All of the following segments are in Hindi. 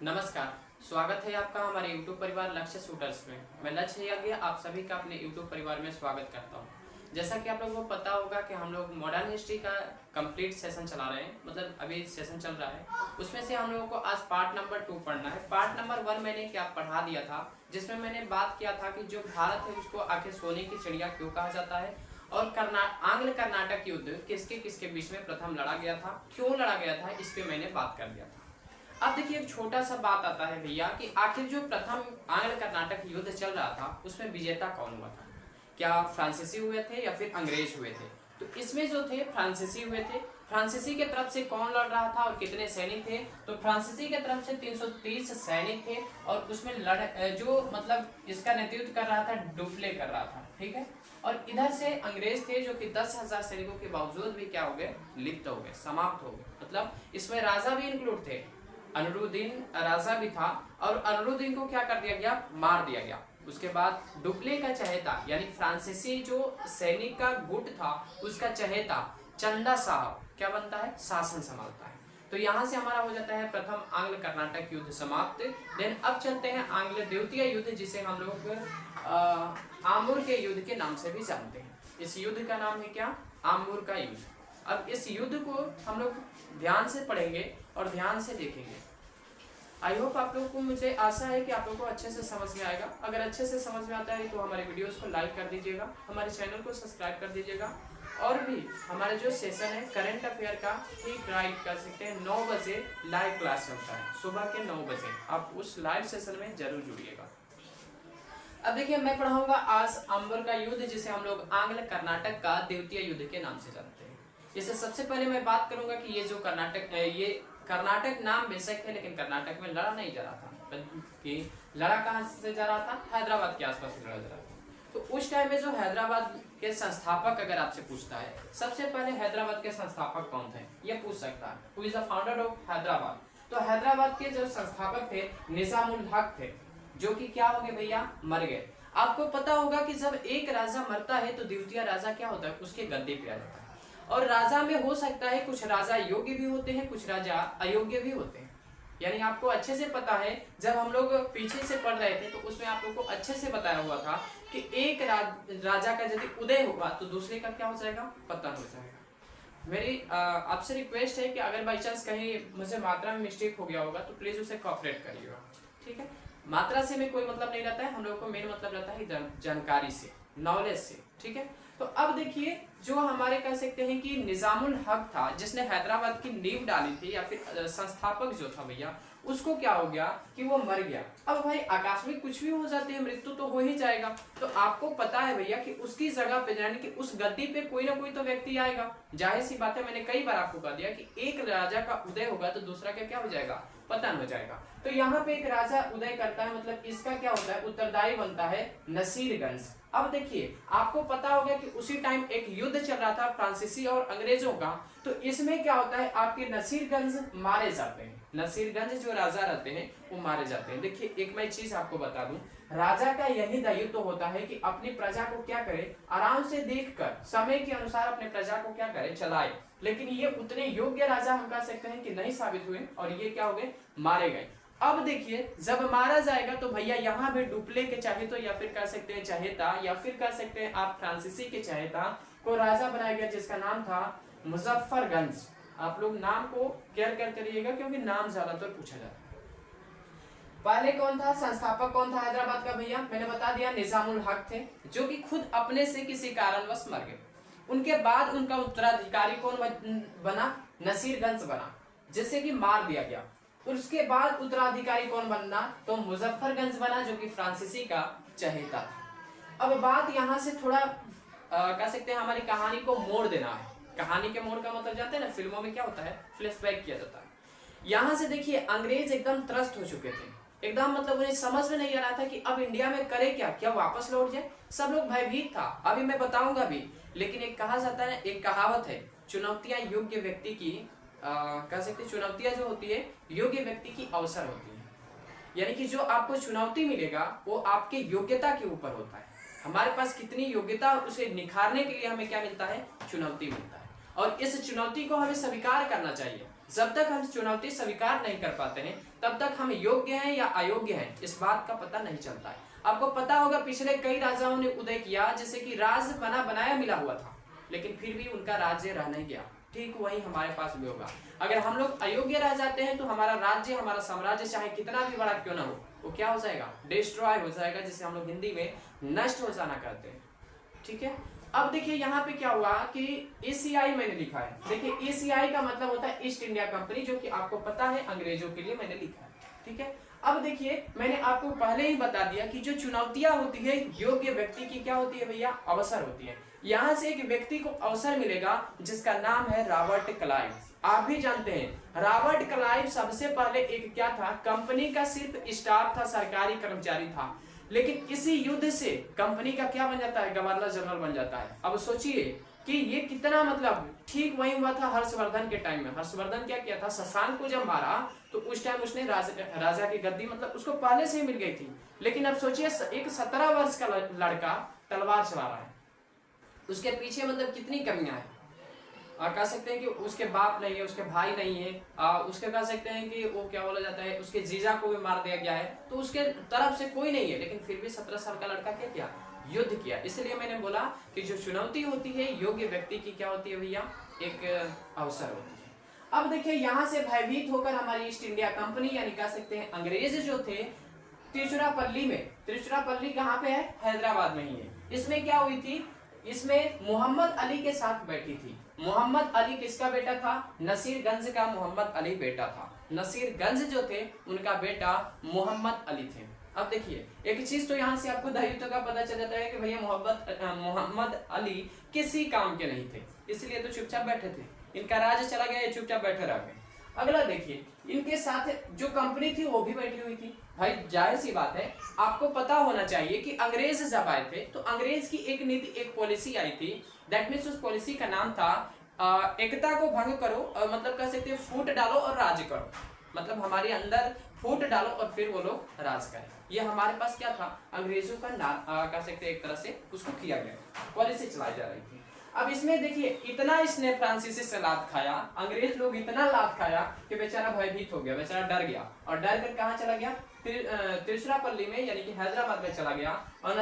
नमस्कार, स्वागत है आपका हमारे YouTube परिवार लक्ष्य शूटर्स में। मैं लक्ष्य यागी आप सभी का अपने YouTube परिवार में स्वागत करता हूं। जैसा कि आप लोगों को पता होगा कि हम लोग मॉडर्न हिस्ट्री का कंप्लीट सेशन चला रहे हैं, मतलब अभी सेशन चल रहा है। उसमें से हम लोगों को आज पार्ट नंबर 2 पढ़ना है। पार्ट नंबर 1 मैंने क्या पढ़ा दिया था, जिसमें मैंने बात किया था कि जो भारत है उसको आखिर सोने की चिड़िया क्यों कहा जाता है और आंग्ल कर्नाटक युद्ध किसके किसके बीच में प्रथम लड़ा गया था, क्यों लड़ा गया था, इस पे मैंने बात कर दिया था। अब देखिए एक छोटा सा बात आता है भैया कि आखिर जो प्रथम आंग्ल कर्नाटक युद्ध चल रहा था उसमें विजेता कौन हुआ था? क्या फ्रांसीसी हुए थे या फिर अंग्रेज हुए थे? तो इसमें जो थे फ्रांसीसी हुए थे। फ्रांसीसी के तरफ से कौन लड़ रहा था और कितने सैनिक थे? तो फ्रांसीसी के तरफ से 330 सैनिक थे और उसमें जो मतलब इसका नेतृत्व कर रहा था डुप्ले कर रहा था, ठीक है। और इधर से अंग्रेज थे जो कि 10,000 सैनिकों के बावजूद भी क्या हो गए, लिप्त हो गए, समाप्त हो गए। मतलब इसमें राजा भी इंक्लूड थे, अनरुद्दीन राजा भी था और अनरुद्दीन को क्या कर दिया गया, मार दिया गया। उसके बाद डुप्ले का चहेता यानी फ्रांसीसी जो सैनिक का गुट था उसका चहेता चंदा साहब क्या बनता है, शासन संभालता है। तो यहाँ से हमारा हो जाता है प्रथम आंग्ल कर्नाटक युद्ध समाप्त। देन अब चलते हैं आंग्ल द्वितीय युद्ध, जिसे हम लोग आम्बूर के युद्ध के नाम से भी जानते हैं। इस युद्ध का नाम है क्या, आम्बूर का युद्ध। अब इस युद्ध को हम लोग ध्यान से पढ़ेंगे और ध्यान से देखेंगे। आई होप आप लोगों को, मुझे आशा है कि आप लोगों को अच्छे से समझ में आएगा। अगर अच्छे से समझ में आता है तो हमारे वीडियोस को लाइक कर दीजिएगा, हमारे चैनल को सब्सक्राइब कर दीजिएगा और भी हमारे जो सेशन है करंट अफेयर का ठीक राइट कर सकते हैं। 9 बजे लाइव क्लास चलता है, सुबह के 9 बजे आप उस लाइव सेशन में जरूर जुड़िएगा। अब देखिए मैं पढ़ाऊंगा आज आम्बूर का युद्ध, जिसे हम लोग आंग्ल कर्नाटक का द्वितीय युद्ध के नाम से जानते हैं। इससे सबसे पहले मैं बात करूंगा कि ये जो कर्नाटक नाम बेशक है लेकिन कर्नाटक में लड़ा नहीं जा रहा था, कि लड़ा कहाँ से जा रहा था, हैदराबाद के आसपास लड़ा जा रहा था। तो उस टाइम में जो हैदराबाद के संस्थापक अगर आपसे पूछता है, सबसे पहले हैदराबाद के संस्थापक कौन थे ये पूछ सकता है, who is the founder of Hyderabad. तो हैदराबाद के जो संस्थापक थे निजामुल हक थे, जो कि क्या हो गए भैया, मर गए। आपको पता होगा कि जब एक राजा मरता है तो द्वितीय राजा क्या होता है, उसके गद्दे पे आ जाता है। और राजा में हो सकता है कुछ राजा योग्य भी होते हैं, कुछ राजा अयोग्य भी होते हैं। यानी आपको अच्छे से पता है, जब हम लोग पीछे से पढ़ रहे थे तो उसमें आप लोग को अच्छे से बताया हुआ था कि एक राजा का यदि उदय होगा तो दूसरे का क्या हो जाएगा, पतन हो जाएगा। मेरी आपसे रिक्वेस्ट है कि अगर बाई चांस कहीं मुझे मात्रा में मिस्टेक हो गया होगा तो प्लीज उसे कॉपरेट करिएगा, ठीक है। मात्रा से में कोई मतलब नहीं रहता है, हम लोगों को मेन मतलब रहता है जानकारी से, नॉलेज से, ठीक है। तो अब देखिए जो हमारे कह सकते हैं कि निजामुल हक था, जिसने हैदराबाद की नींव डाली थी या फिर संस्थापक जो था भैया, उसको क्या हो गया कि वो मर गया। अब भाई आकस्मिक कुछ भी हो जाते हैं, मृत्यु तो हो ही जाएगा। तो आपको पता है भैया कि उसकी जगह पे यानी कि उस गद्दी पे कोई ना कोई तो व्यक्ति आएगा। जाहिर सी बात है, मैंने कई बार आपको कह दिया कि एक राजा का उदय होगा तो दूसरा का क्या हो जाएगा, पतन हो जाएगा। तो यहाँ पे एक राजा उदय करता है, मतलब इसका क्या होता है, उत्तरदायी बनता है नसीरगंज। अब देखिए आपको पता होगा कि उसी टाइम एक युद्ध चल रहा था फ्रांसीसी और अंग्रेजों का। तो इसमें क्या होता है, आपके नसीरगंज मारे जाते हैं, नसीरगंज जो राजा रहते हैं वो मारे जाते हैं। देखिए एक मैं चीज आपको बता दूं, राजा का यही दायित्व तो होता है कि अपनी प्रजा को क्या करे, आराम से देखकर समय के अनुसार अपने प्रजा को क्या करे, चलाए। लेकिन ये उतने योग्य राजा हम कह सकते हैं कि नहीं साबित हुए और ये क्या हो गए, मारे गए। अब देखिए जब मारा जाएगा तो भैया यहाँ पे डुप्ले के चहेता या फिर कह सकते हैं चहेता या फिर कह सकते हैं आप फ्रांसीसी के चहेता को राजा बनाया गया, जिसका नाम था मुजफ्फरगंज। आप लोग नाम को केयर कर करिएगा क्योंकि नाम ज्यादातर पूछा जाता है। पहले कौन था, संस्थापक कौन था हैदराबाद का भैया, मैंने बता दिया निजामुल हक थे, जो कि खुद अपने से किसी कारणवश मर गए। उनके बाद उनका उत्तराधिकारी कौन बना, नसीरगंज बना, जिससे कि मार दिया गया। उसके बाद उत्तराधिकारी कौन बनना, तो मुजफ्फरगंज बना, जो कि फ्रांसीसी का चहेता था। अब बात यहाँ से थोड़ा कह सकते हैं हमारी कहानी को मोड़ देना है। कहानी के मोड़ का मतलब जानते हैं ना, फिल्मों में क्या होता है, फ्लैशबैक किया जाता है। यहाँ से देखिए अंग्रेज एकदम त्रस्त हो चुके थे, एकदम मतलब उन्हें समझ में नहीं आ रहा था कि अब इंडिया में करे क्या, क्या वापस लौट जाए। सब लोग भयभीत था, अभी मैं बताऊंगा भी। लेकिन एक कहा जाता है, एक कहावत है, चुनौतियां योग्य व्यक्ति की कह सकते चुनौतियां जो होती है योग्य व्यक्ति की अवसर होती है। यानी कि जो आपको चुनौती मिलेगा वो आपके योग्यता के ऊपर होता है। हमारे पास कितनी योग्यता, उसे निखारने के लिए हमें क्या मिलता है, चुनौती मिलता है। और इस चुनौती को हमें स्वीकार करना चाहिए। जब तक हम चुनौती स्वीकार नहीं कर पाते हैं तब तक हम योग्य हैं या अयोग्य हैं इस बात का पता नहीं चलता है। आपको पता होगा पिछले कई राजाओं ने उदय किया, जैसे कि राज बना बनाया मिला हुआ था, लेकिन फिर भी उनका राज्य रह नहीं गया। ठीक वही हमारे पास भी होगा। अगर हम लोग अयोग्य रह जाते हैं तो हमारा राज्य, हमारा साम्राज्य चाहे कितना भी बड़ा क्यों ना हो, वो क्या हो जाएगा, डिस्ट्रॉय हो जाएगा, जिसे हम लोग हिंदी में नष्ट हो जाना कहते हैं। ठीक है, अब देखिए यहाँ पे क्या हुआ कि ECI मैंने लिखा है। देखिए ECI का मतलब होता है ईस्ट इंडिया कंपनी, जो कि आपको पता है अंग्रेजों के लिए मैंने लिखा है। ठीक है, अब देखिए मैंने आपको पहले ही बता दिया कि जो चुनौतियां होती है योग्य व्यक्ति की क्या होती है भैया, अवसर होती है। यहाँ से एक व्यक्ति को अवसर मिलेगा जिसका नाम है रॉबर्ट क्लाइव। आप भी जानते हैं रॉबर्ट क्लाइव सबसे पहले एक क्या था, कंपनी का सिर्फ स्टाफ था, सरकारी कर्मचारी था, लेकिन इसी युद्ध से कंपनी का क्या बन जाता है, गवर्नर जनरल बन जाता है। अब सोचिए कि ये कितना मतलब ठीक वही हुआ था हर्षवर्धन के टाइम में। हर्षवर्धन क्या किया था, शशांक को जब मारा तो उस टाइम उसने राजा की गद्दी मतलब उसको पहले से ही मिल गई थी, लेकिन अब सोचिए एक 17 वर्ष का लड़का तलवार चला रहा है, उसके पीछे मतलब कितनी कमियां हैं। कह सकते हैं कि उसके बाप नहीं है, उसके भाई नहीं है, उसके कह सकते हैं कि वो क्या बोला जाता है, उसके जीजा को भी मार दिया गया है, तो उसके तरफ से कोई नहीं है, लेकिन फिर भी 17 साल का लड़का क्या किया, युद्ध किया। इसलिए मैंने बोला कि जो चुनौती होती है योग्य व्यक्ति की क्या होती है भैया, एक अवसर होती है। अब देखिए यहाँ से भयभीत होकर हमारी ईस्ट इंडिया कंपनी यानी कह सकते हैं अंग्रेज जो थे तिरुचिरापल्ली में, तिरुचिरापल्ली कहाँ पे है, हैदराबाद में ही है, इसमें क्या हुई थी, इसमें मोहम्मद अली के साथ बैठी थी। मोहम्मद अली किसका बेटा था, नसीरगंज का मोहम्मद अली बेटा था। नसीरगंज जो थे उनका बेटा मोहम्मद अली थे। अब देखिए एक चीज तो यहाँ से आपको दायित्व का पता चल जाता है कि भैया मोहम्मद अली किसी काम के नहीं थे, इसलिए तो चुपचाप बैठे थे, इनका राज चला गया, चुपचाप बैठे रह गए। अगला देखिए इनके साथ जो कंपनी थी वो भी बैठी हुई थी। भाई जाहिर सी बात है, आपको पता होना चाहिए कि अंग्रेज जब आए थे तो अंग्रेज की एक नीति, एक पॉलिसी आई थी, दैट मीन्स उस पॉलिसी का नाम था एकता को भंग करो, मतलब कह सकते हैं फूट डालो और राज करो, मतलब हमारे अंदर फूट डालो और फिर वो लोग राज करें। ये हमारे पास क्या था, अंग्रेजों का नाम कह सकते हैं, एक तरह से उसको किया गया, पॉलिसी चलाई जा रही थी। अब इसमें देखिए इतना इसने फ्रांसीसी से लात खाया, अंग्रेज लोग इतना लात खाया कि बेचारा भयभीत हो गया, बेचारा डर गया, और डर कर कहाँ चला गया, तिरुचिरापल्ली में यानी कि हैदराबाद में चला गया। और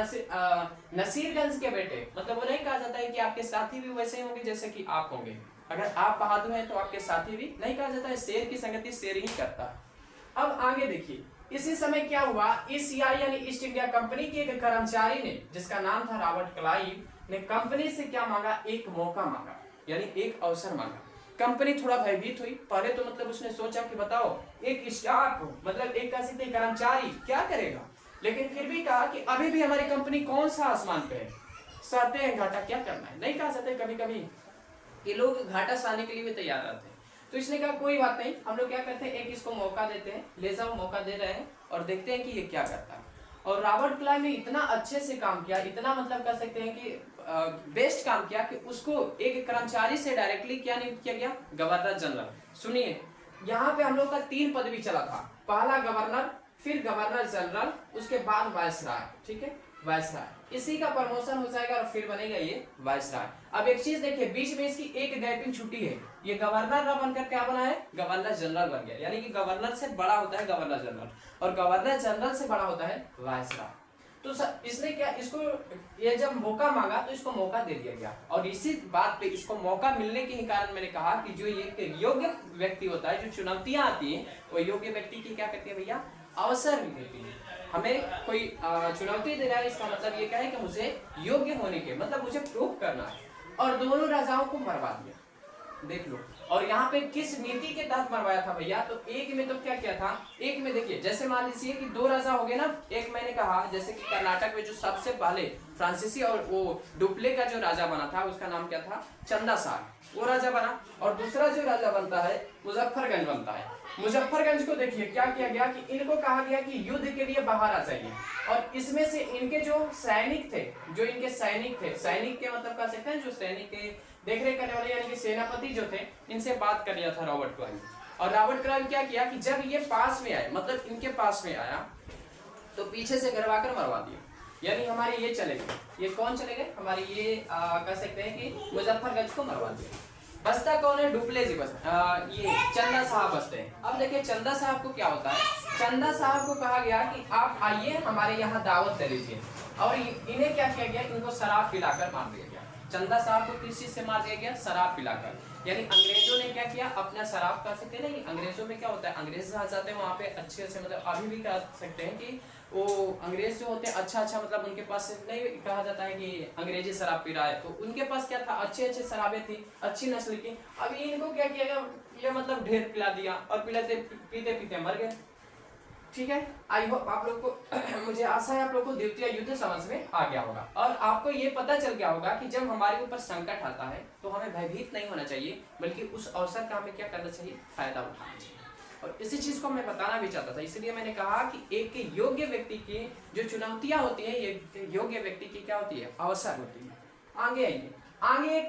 नसीरगंज के बेटे, मतलब वो नहीं कहा जाता है कि आपके साथी भी वैसे होंगे जैसे कि आप होंगे, अगर आप बहादुर हैं तो आपके साथी भी, नहीं कहा जाता है, शेर की संगति शेर ही करता है। अब आगे देखिए इसी समय क्या हुआ, ECI यानी ईस्ट इंडिया कंपनी के एक कर्मचारी ने जिसका नाम था रॉबर्ट क्लाइव ने कंपनी से क्या मांगा, एक मौका मांगा, यानी एक अवसर मांगा। कंपनी थोड़ा भयभीत हुई, पहले तो मतलब उसने सोचा कि बताओ एक स्टाफ मतलब एक कह सकते कर्मचारी क्या करेगा, लेकिन फिर भी कहा कि अभी भी हमारी कंपनी कौन सा आसमान पे है, सहते हैं घाटा, क्या करना है, नहीं कह सकते, कभी कभी ये लोग घाटा सहने के लिए भी तैयार रहते हैं। तो इसने कहा कोई बात नहीं, हम लोग क्या करते हैं, एक इसको मौका देते हैं, ले जाओ, मौका दे रहे हैं और देखते हैं कि ये क्या करता है। और रॉबर्ट क्लाइव ने इतना अच्छे से काम किया, इतना मतलब कह सकते हैं कि बेस्ट काम किया कि उसको एक कर्मचारी से डायरेक्टली क्या नियुक्त किया गया, गवर्नर जनरल। सुनिए यहाँ पे हम लोग का 3 पदवी चला था, पहला गवर्नर, फिर गवर्नर जनरल, उसके बाद वायसराय। ठीक है, वायसराय, इसी का प्रमोशन हो जाएगा और फिर बनेगा ये वायसराय। अब एक चीज देखिए, बीच में इसकी एक गैपिंग छुट्टी है, ये गवर्नर न बनकर क्या बना है, गवर्नर जनरल बन गया, यानी कि गवर्नर से बड़ा होता है गवर्नर जनरल और गवर्नर जनरल से बड़ा होता है वायसराय। तो इसने क्या, इसको ये जब मौका मांगा तो इसको मौका दे दिया गया, और इसी बात पे इसको मौका मिलने के ही कारण मैंने कहा कि जो ये योग्य व्यक्ति होता है, जो चुनौतियां आती हैं वो योग्य व्यक्ति की क्या करती है भैया, अवसर मिलती है। हमें कोई चुनौती दे रहा है, इसका मतलब ये क्या है कि मुझे योग्य होने के मतलब मुझे प्रूव करना है। और दोनों राजाओं को मरवा दिया, देख लो। और यहाँ पे किस नीति के तहत मरवाया था भैया, तो एक में तो क्या किया था, एक में देखिए जैसे मान लीजिए कि 2 राजा हो गए ना, एक मैंने कहा जैसे कि कर्नाटक में जो सबसे पहले फ्रांसीसी और वो डुप्ले का जो राजा बना था उसका नाम क्या था, चंदासार, वो राजा बना। और दूसरा जो राजा बनता है मुजफ्फरगंज बनता है। मुजफ्फरगंज को देखिए क्या किया गया कि इनको कहा गया कि युद्ध के लिए बाहर आ जाइए, और इसमें से इनके जो सैनिक थे, जो इनके सैनिक थे, सैनिक के मतलब कह सकते हैं जो सैनिक के देखरेख करने वाले यानी कि सेनापति जो थे, इनसे बात कर लिया था रॉबर्ट क्लाइव। और रॉबर्ट क्लाइव क्या किया कि जब ये पास में आए, मतलब इनके पास में आया, तो पीछे से घरवाकर मरवा दिया, यानी हमारे ये चले गए, ये कौन चले गए, हमारे ये कह सकते हैं कि मुजफ्फरगंज को मरवा दिया। बसता कौन है? डुप्लेसी बसता, ये चंदा साहब बसते हैं। अब देखिए चंदा साहब को क्या होता है, चंदा साहब को कहा गया कि आप आइए हमारे यहाँ दावत दे लीजिए, और इन्हें क्या किया गया, इनको शराब पिलाकर मार दिया गया। चंदा साहब को किस चीज से मार दिया गया? शराब पिलाकर। यानी अंग्रेजों ने क्या किया, अपना शराब कह सकते हैं ना, अंग्रेजों में क्या होता है, अंग्रेज जहाँ जाते हैं वहाँ पे अच्छे से, मतलब अभी भी कह सकते हैं कि वो अंग्रेज जो होते हैं अच्छा मतलब उनके पास नहीं कहा जाता है कि अंग्रेजी शराब पी रहा है, तो उनके पास क्या था, अच्छे शराबें थी, अच्छी नस्ल की। अब इनको क्या किया गया, ये मतलब ढेर पिला दिया और पीते पीते मर गए। ठीक है, आई होप आप लोग को मुझे आशा है आप लोग को द्वितीय युद्ध समझ में आ गया होगा, और आपको ये पता चल गया होगा कि जब हमारे ऊपर संकट आता है तो हमें भयभीत नहीं होना चाहिए, बल्कि उस अवसर का हमें क्या करना चाहिए, फायदा उठाना चाहिए। और इसी चीज को मैं बताना भी चाहता था, इसलिए मैंने कहा कि एक योग्य व्यक्ति की जो चुनौतियां होती है, ये योग्य व्यक्ति की क्या होती है, अवसर होती है। आगे आइए, आगे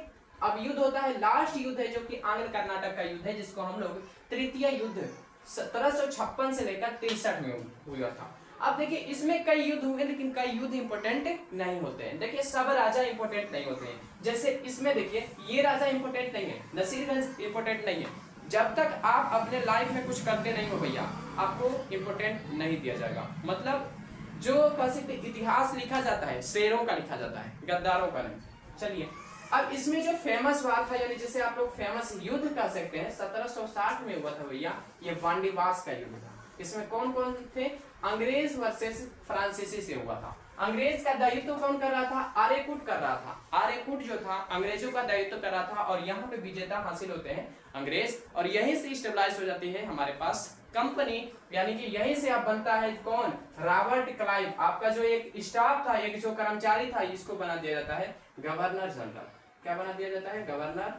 अब युद्ध होता है, लास्ट युद्ध है जो कि आंग्ल कर्नाटक का युद्ध है, जिसको हम लोग तृतीय युद्ध 1756 से लेकर 63 में हुआ था। अब देखिए इसमें कई युद्ध हुए, लेकिन कई युद्ध इंपोर्टेंट नहीं होते हैं। देखिए सब राजा इंपोर्टेंट नहीं होते हैं, जैसे इसमें देखिए ये राजा इंपोर्टेंट नहीं है, नसीरगंज इंपोर्टेंट नहीं है। जब तक आप अपने लाइफ में कुछ करते नहीं हो भैया, आपको इंपोर्टेंट नहीं दिया जाएगा। मतलब जो कह सकते इतिहास लिखा जाता है, शेरों का लिखा जाता है, गद्दारों का नहीं। चलिए अब इसमें जो फेमस वार था, यानी जिसे आप लोग फेमस युद्ध कह सकते हैं, 1760 में हुआ था भैया, ये वांडीवास का युद्ध था। इसमें कौन कौन थे, अंग्रेज वर्सेस फ्रांसीसी से हुआ था। अंग्रेज का दायित्व कौन कर रहा था, आर्यकुट कर रहा था। आर्यकुट जो था अंग्रेजों का दायित्व कर रहा था, और यहाँ पे विजेता हासिल होते हैं अंग्रेज, और यहीं से स्टेबलाइज हो जाती है हमारे पास कंपनी, यानी कि यहीं से अब बनता है कौन, रॉबर्ट क्लाइव। आपका जो एक स्टाफ था, एक जो कर्मचारी था, इसको बना दिया जाता है गवर्नर जनरल। क्या बना दिया जाता है, गवर्नर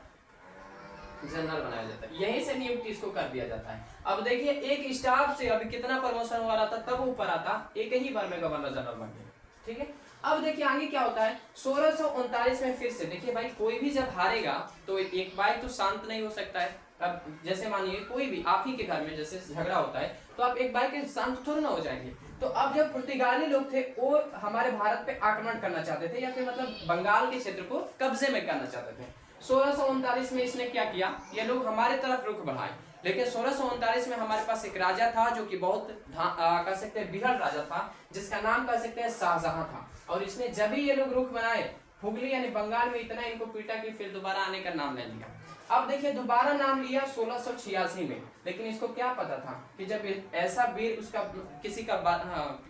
जनरल बनाया जाता है, यहीं से नियुक्ति इसको कर दिया जाता है। अब देखिए एक स्टाफ से अभी कितना प्रमोशन हुआ रहा था, तब ऊपर आता, एक ही बार में गवर्नर जनरल बन गया। ठीक है, अब देखिए आगे क्या होता है, 1639 में फिर से देखिए भाई, कोई भी जब हारेगा तो एक बार तो शांत नहीं हो सकता है। अब जैसे मानिए कोई भी आप ही के घर में जैसे झगड़ा होता है, तो आप एक बार के शांत थोड़ा ना हो जाएंगे। तो अब जब पुर्तगाली लोग थे, वो हमारे भारत पे आक्रमण करना चाहते थे, या फिर मतलब बंगाल के क्षेत्र को कब्जे में करना चाहते थे। 1639 में इसने क्या किया, ये लोग हमारे तरफ रुख बढ़ाए, लेकिन 1639 में हमारे पास एक राजा था जो कि बहुत कह सकते हैं बिरल राजा था, जिसका नाम कह सकते हैं शाहजहां था। और इसने जब भी ये लोग रुख बनाए, हुगली यानी बंगाल में इतना इनको पीटा कि फिर दोबारा आने का नाम नहीं लिया। अब देखिए दोबारा नाम लिया 1686 में, लेकिन इसको क्या पता था कि जब ऐसा वीर उसका किसी का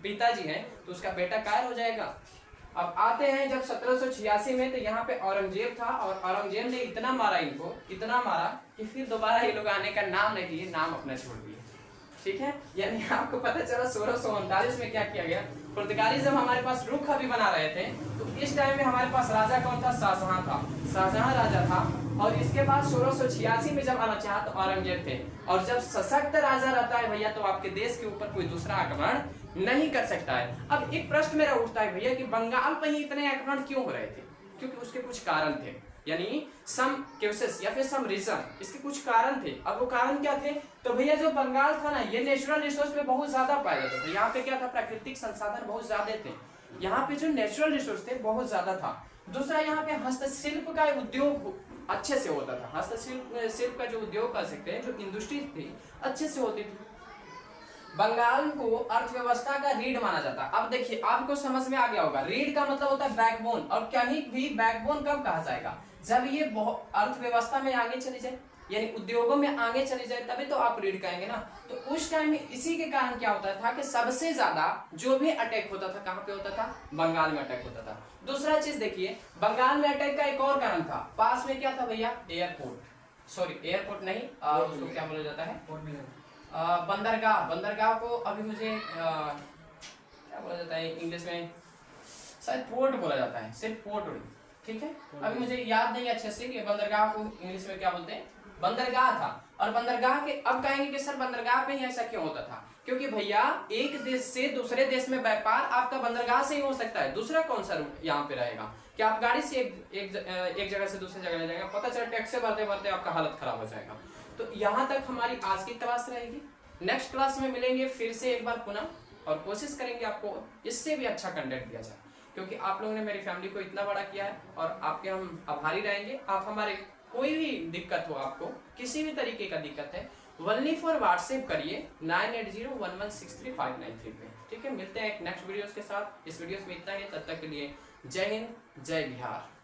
पिताजी है तो उसका बेटा कायर हो जाएगा। अब आते हैं जब 1786 में, तो यहाँ पे औरंगजेब था, और औरंगजेब ने इतना मारा इनको, इतना मारा कि फिर दोबारा ये लोग आने का नाम नहीं लिए, नाम अपना छोड़ दिए। ठीक है, यानी आपको पता चला 1639 में क्या किया गया, पुर्तगाली जब हमारे पास रुख अभी बना रहे थे, तो इस टाइम में हमारे पास राजा कौन था, शाहजहां था, शाहजहां राजा था। और इसके बाद 1686 में जब आना चाहा तो औरंगजेब थे। और जब सशक्त राजा रहता है भैया, तो आपके देश के ऊपर कोई दूसरा आक्रमण नहीं कर सकता है। अब एक प्रश्न मेरा उठता है भैया कि बंगाल पर ही इतने आक्रमण क्यों हो रहे थे, क्योंकि उसके कुछ कारण थे, यानी सम केसेस या फिर सम रीजन, इसके कुछ कारण थे। अब वो कारण क्या थे, तो भैया जो बंगाल था ना, ये नेचुरल रिसोर्स पे बहुत ज्यादा पाया जाता था। यहाँ पे क्या था, प्राकृतिक संसाधन बहुत ज्यादा थे, यहाँ पे जो नेचुरल रिसोर्स थे बहुत ज्यादा था। दूसरा यहाँ पे हस्तशिल्प का उद्योग अच्छे से होता था, हस्तशिल्प का जो उद्योग कर सकते हैं, जो इंडस्ट्री थी अच्छे से होती थी। बंगाल को अर्थव्यवस्था का रीढ़ माना जाता है। अब देखिए आपको समझ में आ गया होगा, रीढ़ का मतलब होता है बैकबोन, और कहीं भी बैकबोन कब कहा जाएगा, जब ये अर्थव्यवस्था में आगे चली जाए, यानी उद्योगों में आगे चली जाए, तभी तो आप रीढ़ कहेंगे ना। तो उस टाइम में इसी के कारण क्या होता था कि सबसे ज्यादा जो भी अटैक होता था, कहाँ पे होता था, बंगाल में अटैक होता था। दूसरा चीज देखिए, बंगाल में अटैक का एक और कारण था, पास में क्या था भैया, एयरपोर्ट, सॉरी एयरपोर्ट नहीं, उसको क्या बोला जाता है, बंदरगाह। बंदरगाह को अभी मुझे क्या बोला जाता है इंग्लिश में, शायद पोर्ट बोला जाता है, सिर्फ पोर्ट। ठीक है, अभी मुझे याद नहीं अच्छे से कि बंदरगाह को इंग्लिश में क्या बोलते हैं, बंदरगाह था। और बंदरगाह के अब कहेंगे कि सर बंदरगाह पे ही ऐसा क्यों होता था, क्योंकि भैया एक देश से दूसरे देश में व्यापार आपका बंदरगाह से ही हो सकता है, दूसरा कौन सा रूट यहाँ पे रहेगा कि आप गाड़ी से एक जगह से दूसरी जगह ले जाएगा, पता चला टैक्स से भरते भरते आपका हालत खराब हो जाएगा। तो यहाँ तक हमारी आज की क्लास रहेगी। नेक्स्ट क्लास में मिलेंगे फिर से एक बार पुनः, और कोशिश करेंगे आपको इससे भी अच्छा कंटेंट दिया जाए, क्योंकि आप लोगों ने मेरी फैमिली को इतना बड़ा किया है, और आपके हम आभारी रहेंगे। आप हमारे कोई भी दिक्कत हो, आपको किसी भी तरीके का दिक्कत है, ओनली फॉर व्हाट्सएप करिए 9801163593 पे। ठीक है, मिलते हैं एक नेक्स्ट वीडियोस के साथ। इस वीडियोस में इतना ही, तब तक के लिए जय हिंद जय बिहार।